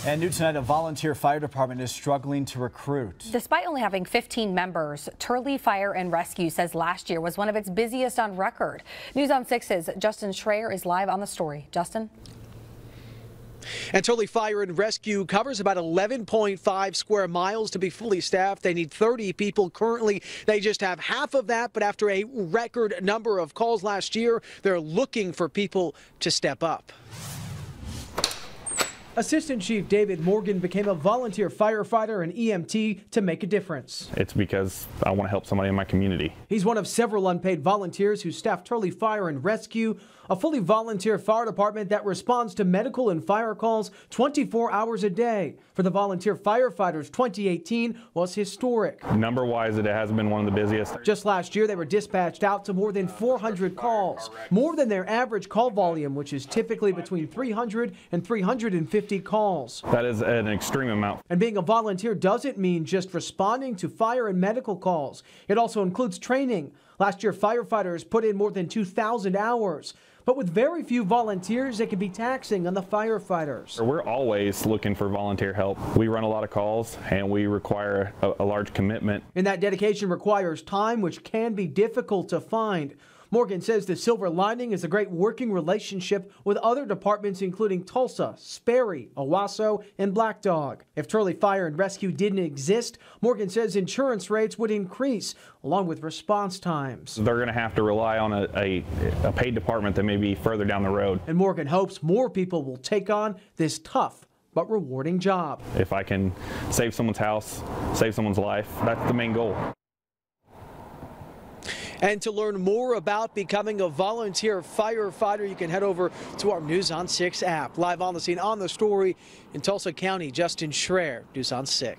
And new tonight, a volunteer fire department is struggling to recruit. Despite only having 15 members, Turley Fire and Rescue says last year was one of its busiest on record. News on 6's Justin Schreier is live on the story. Justin? And Turley Fire and Rescue covers about 11.5 square miles to be fully staffed. They need 30 people. Currently, they just have half of that, but after a record number of calls last year, they're looking for people to step up. Assistant Chief David Morgan became a volunteer firefighter and EMT to make a difference. It's because I want to help somebody in my community. He's one of several unpaid volunteers who staff Turley Fire and Rescue, a fully volunteer fire department that responds to medical and fire calls 24 hours a day. For the volunteer firefighters, 2018 was historic. Number-wise, it has been one of the busiest. Just last year, they were dispatched out to more than 400 calls, more than their average call volume, which is typically between 300 and 350 calls. That is an extreme amount. And being a volunteer doesn't mean just responding to fire and medical calls. It also includes training. Last year, firefighters put in more than 2,000 hours. But with very few volunteers, it can be taxing on the firefighters. We're always looking for volunteer help. We run a lot of calls and we require a large commitment. And that dedication requires time, which can be difficult to find. Morgan says the silver lining is a great working relationship with other departments, including Tulsa, Sperry, Owasso, and Black Dog. If Turley Fire and Rescue didn't exist, Morgan says insurance rates would increase, along with response times. They're going to have to rely on a paid department that may be further down the road. And Morgan hopes more people will take on this tough but rewarding job. If I can save someone's house, save someone's life, that's the main goal. And to learn more about becoming a volunteer firefighter, you can head over to our News on 6 app. Live on the scene, on the story in Tulsa County, Justin Schreier, News on 6.